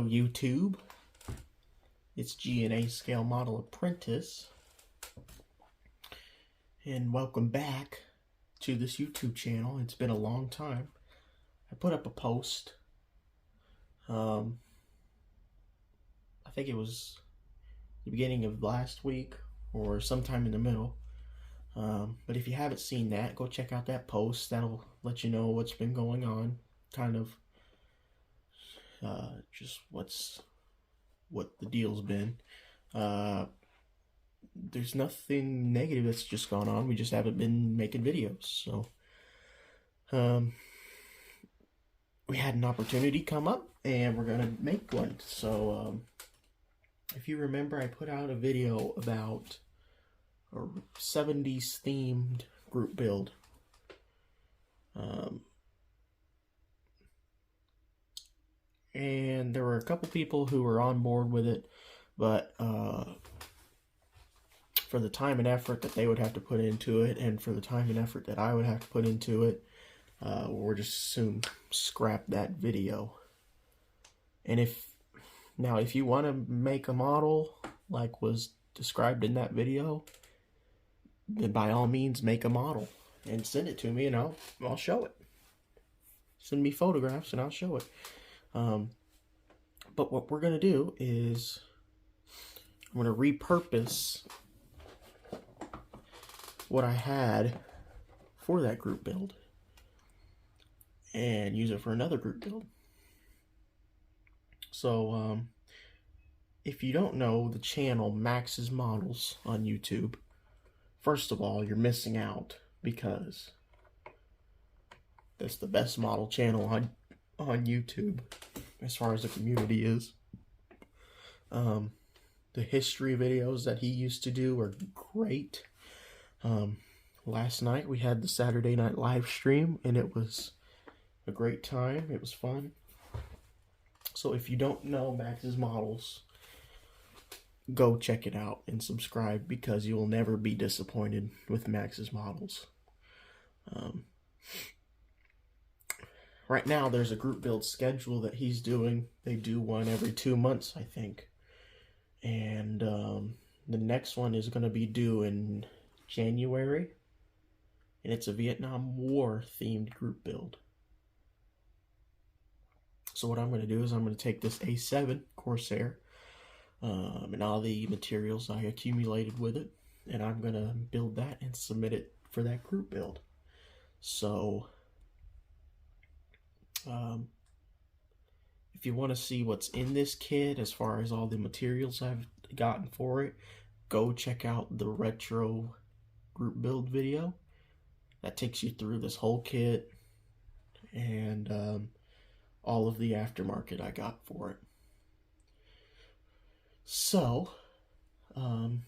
YouTube. It's G&A Scale Model Apprentice. And welcome back to this YouTube channel. It's been a long time. I put up a post. I think it was the beginning of last week or sometime in the middle. But if you haven't seen that, go check out that post. That'll let you know what's been going on. Kind of just what the deal's been. There's nothing negative that's just gone on. We just haven't been making videos. So we had an opportunity come up and we're gonna make one. So if you remember, I put out a video about a 70s themed group build. And there were a couple people who were on board with it, but for the time and effort that they would have to put into it, and for the time and effort that I would have to put into it, we're just soon scrap that video. And if you want to make a model like was described in that video, then by all means make a model and send it to me, and I'll show it. Send me photographs and I'll show it. But what we're gonna do is I'm gonna repurpose what I had for that group build and use it for another group build. So if you don't know the channel Max's Models on YouTube, first of all, you're missing out, because that's the best model channel on YouTube as far as the community is. The history videos that he used to do are great. Last night we had the Saturday night live stream and it was a great time. It was fun. So if you don't know Max's Models, go check it out and subscribe, because you will never be disappointed with Max's Models. Right now there's a group build schedule that he's doing. They do one every 2 months, I think. And the next one is going to be due in January. And it's a Vietnam War themed group build. So what I'm going to do is I'm going to take this A7 Corsair and all the materials I accumulated with it, and I'm going to build that and submit it for that group build. So if you want to see what's in this kit as far as all the materials I've gotten for it, go check out the retro group build video. That takes you through this whole kit and all of the aftermarket I got for it. So I'm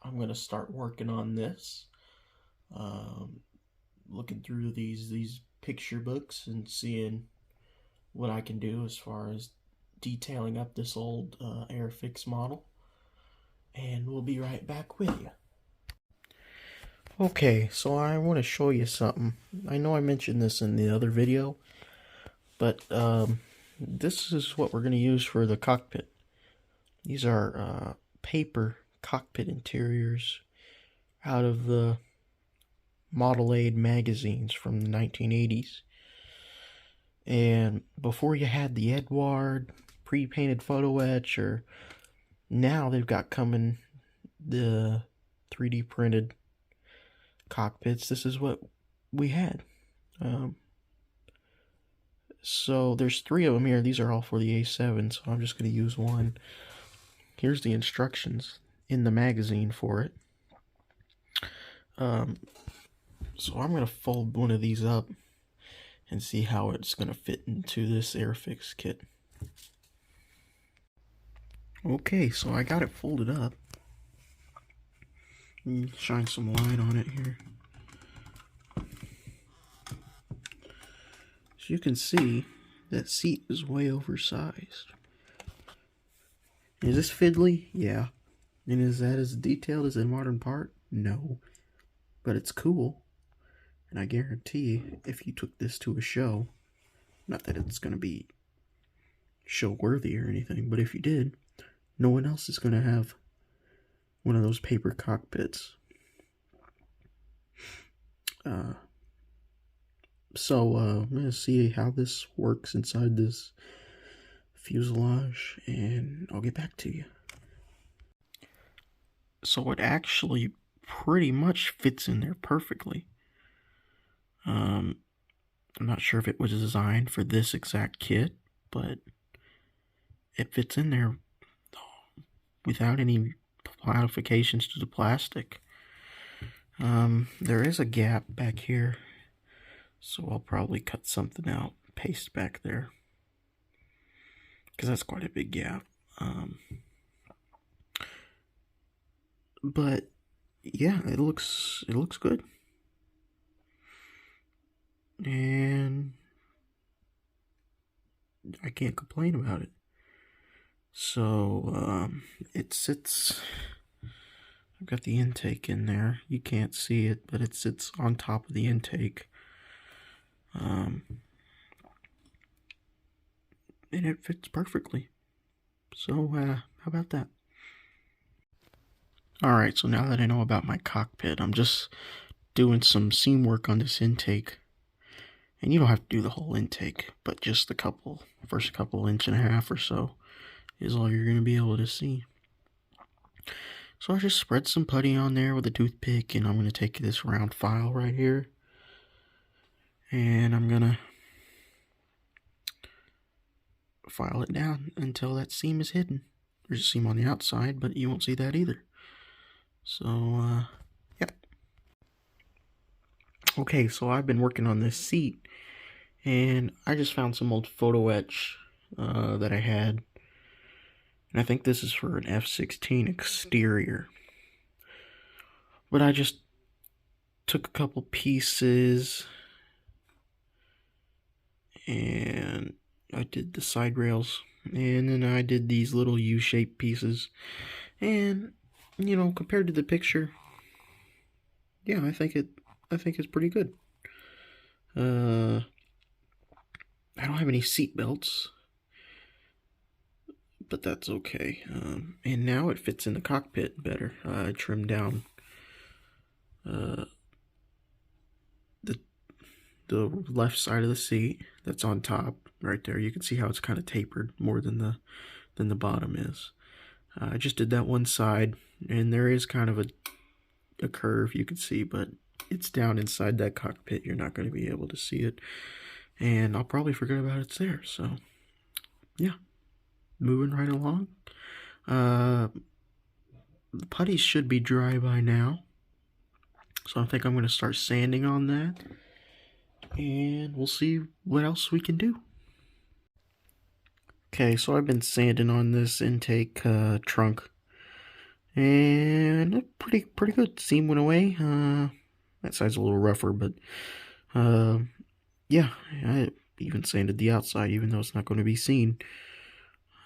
going to start working on this. Looking through these picture books and seeing what I can do as far as detailing up this old Airfix model, and we'll be right back with you. Okay, so I want to show you something. I know I mentioned this in the other video, but this is what we're going to use for the cockpit. These are paper cockpit interiors out of the Model Aid magazines from the 1980s. And before you had the Edward pre-painted photo etch, or now they've got coming the 3D printed cockpits. This is what we had. So there's 3 of them here. These are all for the A7, so I'm just going to use one. Here's the instructions in the magazine for it. So I'm going to fold one of these up and see how it's going to fit into this Airfix kit. Okay, so I got it folded up. Let me shine some light on it here. So you can see that seat is way oversized. Is this fiddly? Yeah. And is that as detailed as a modern part? No. But it's cool. And I guarantee if you took this to a show, Not that it's going to be show worthy or anything, but if you did, no one else is going to have one of those paper cockpits. So I'm going to see how this works inside this fuselage, and I'll get back to you. So it actually pretty much fits in there perfectly. I'm not sure if it was designed for this exact kit, but it fits in there without any modifications to the plastic. There is a gap back here, so I'll probably cut something out, paste back there, because that's quite a big gap. But yeah, it looks good, and I can't complain about it. So it sits. I've got the intake in there. You can't see it, but it sits on top of the intake. And it fits perfectly. So how about that? Alright, so now that I know about my cockpit, I'm just doing some seam work on this intake. And you don't have to do the whole intake, but just the first couple inch and a half or so is all you're going to be able to see. So I just spread some putty on there with a toothpick, and I'm going to take this round file right here, and I'm going to file it down until that seam is hidden. There's a seam on the outside, but you won't see that either. So, yeah. Okay, so I've been working on this seat, and I just found some old photo etch that I had. And I think this is for an F-16 exterior. But I just took a couple pieces and I did the side rails, and then I did these little U-shaped pieces. And, you know, compared to the picture, yeah, I think it's pretty good. I don't have any seat belts, but that's okay. And now it fits in the cockpit better. I trimmed down the left side of the seat that's on top right there. You can see how it's kind of tapered more than the bottom is. I just did that one side, and there is kind of a curve you can see, but it's down inside that cockpit. You're not going to be able to see it, and I'll probably forget about it's there. So yeah, moving right along. The putty should be dry by now, so I think I'm going to start sanding on that, and we'll see what else we can do. Okay, so I've been sanding on this intake trunk, and pretty good. Seam went away. That side's a little rougher, but yeah, I even sanded the outside, even though it's not going to be seen.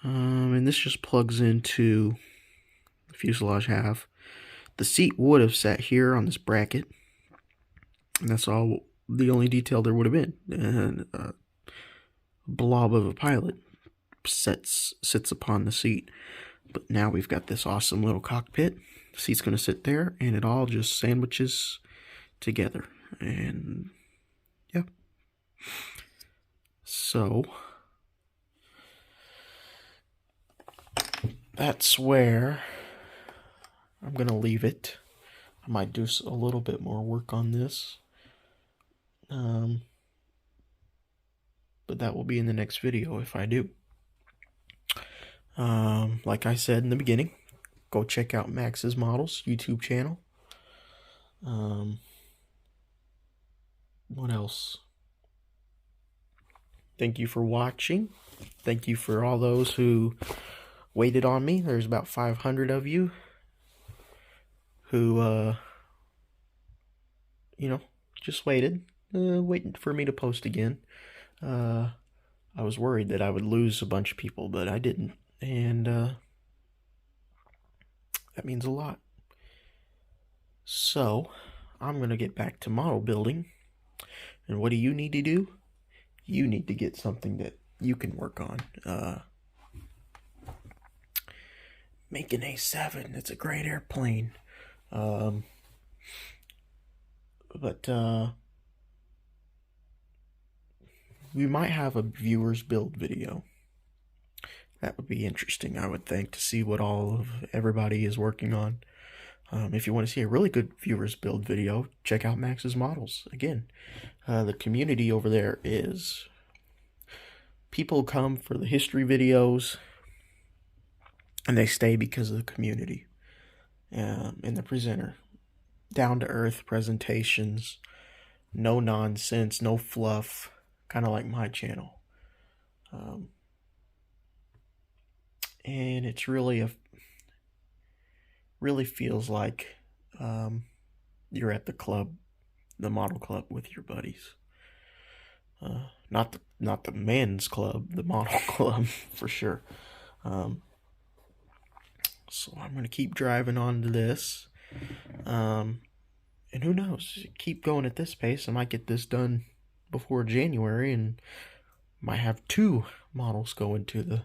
And this just plugs into the fuselage half. The seat would have sat here on this bracket, and that's all. The only detail there would have been. And a blob of a pilot sits upon the seat. But now we've got this awesome little cockpit. The seat's going to sit there, and it all just sandwiches together. And yeah. So that's where I'm going to leave it. I might do a little bit more work on this. But that will be in the next video if I do. Like I said in the beginning, go check out Max's Models YouTube channel. What else? Thank you for watching. Thank you for all those who waited on me. There's about 500 of you who, you know, just waiting for me to post again. I was worried that I would lose a bunch of people, but I didn't. And that means a lot. So, I'm going to get back to model building. And what do you need to do? you need to get something that you can work on. Make an A7. It's a great airplane. But we might have a viewers build video. That would be interesting, I would think, to see what all of everybody is working on. If you want to see a really good viewers build video, check out Max's Models. Again, the community over there is... people come for the history videos, and they stay because of the community and the presenter. Down-to-earth presentations, no nonsense, no fluff, kind of like my channel. And it's really feels like you're at the club, the model club, with your buddies. Not the men's club, the model club for sure. So I'm gonna keep driving on to this, and who knows? Keep going at this pace. I might get this done before January, and might have 2 models go into the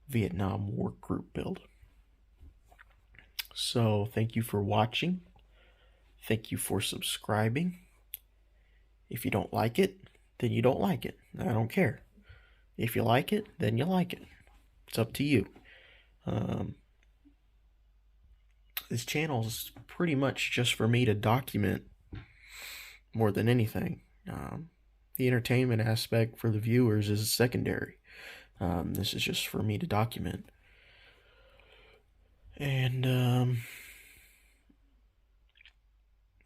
Vietnam War group build. So thank you for watching. Thank you for subscribing. If you don't like it, then you don't like it. I don't care. If you like it, then you like it. It's up to you. This channel is pretty much just for me to document more than anything. The entertainment aspect for the viewers is secondary. This is just for me to document. And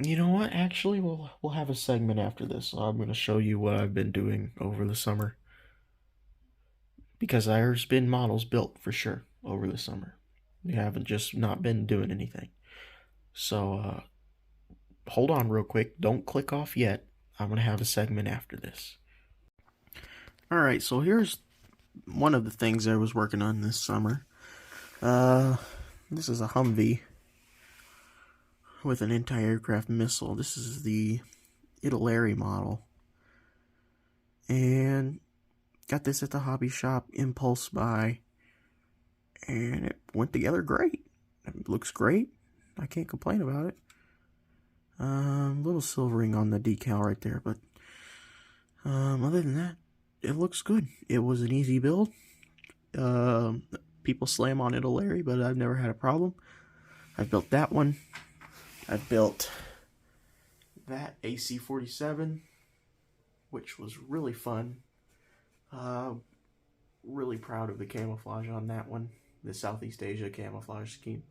you know what? Actually, we'll have a segment after this. So I'm going to show you what I've been doing over the summer, because there's been models built for sure over the summer. We haven't just not been doing anything. So hold on real quick. Don't click off yet. I'm going to have a segment after this. Alright, so here's one of the things I was working on this summer. This is a Humvee with an anti-aircraft missile. This is the Italy model. And got this at the hobby shop, impulse buy. And it went together great. It looks great. I can't complain about it. Little silvering on the decal right there, but other than that, it looks good. It was an easy build. People slam on Italy, but I've never had a problem. I've built that one. I've built that AC-47, which was really fun. Really proud of the camouflage on that one. The Southeast Asia camouflage scheme.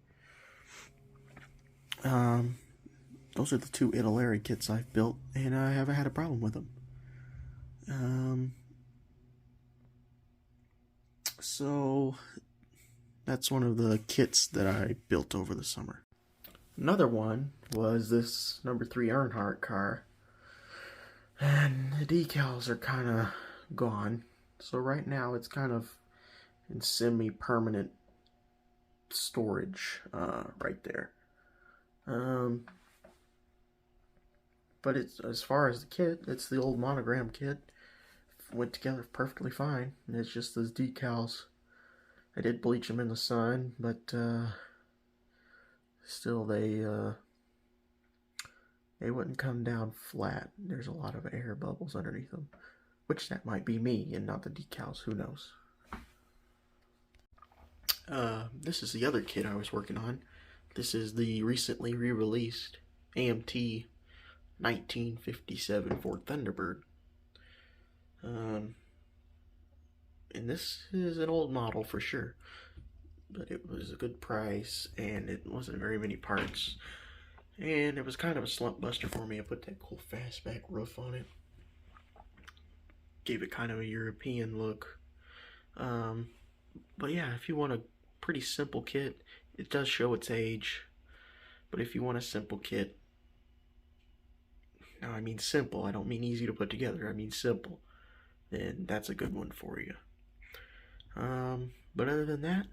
Those are the 2 Italy kits I've built, and I haven't had a problem with them. So that's one of the kits that I built over the summer. Another one was this number 3 Earnhart car, and the decals are kind of gone. So right now it's kind of in semi-permanent storage right there. But it's, as far as the kit, it's the old monogram kit. Went together perfectly fine. And it's just those decals. I did bleach them in the sun, but still they wouldn't come down flat. There's a lot of air bubbles underneath them, which that might be me and not the decals. Who knows? This is the other kit I was working on. This is the recently re-released AMT 1957 Ford Thunderbird. And this is an old model for sure, but it was a good price, and it wasn't very many parts, and it was kind of a slump buster for me. I put that cool fastback roof on it, gave it kind of a European look. But yeah, if you want a pretty simple kit, it does show its age, but if you want a simple kit, now I mean simple, I don't mean easy to put together, I mean simple, then that's a good one for you. But other than that,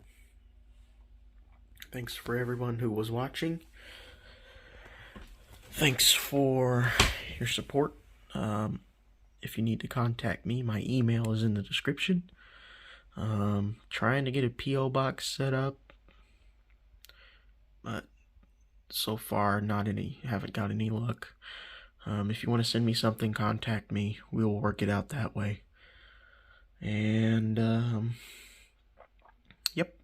thanks for everyone who was watching. Thanks for your support. if you need to contact me, my email is in the description. Trying to get a P.O. box set up, but so far haven't got any luck. If you want to send me something, contact me. We will work it out that way. And yep,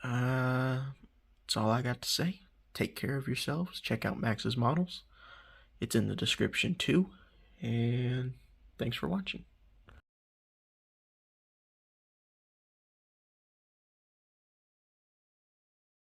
that's all I got to say. Take care of yourselves. Check out Max's models. It's in the description too. And thanks for watching.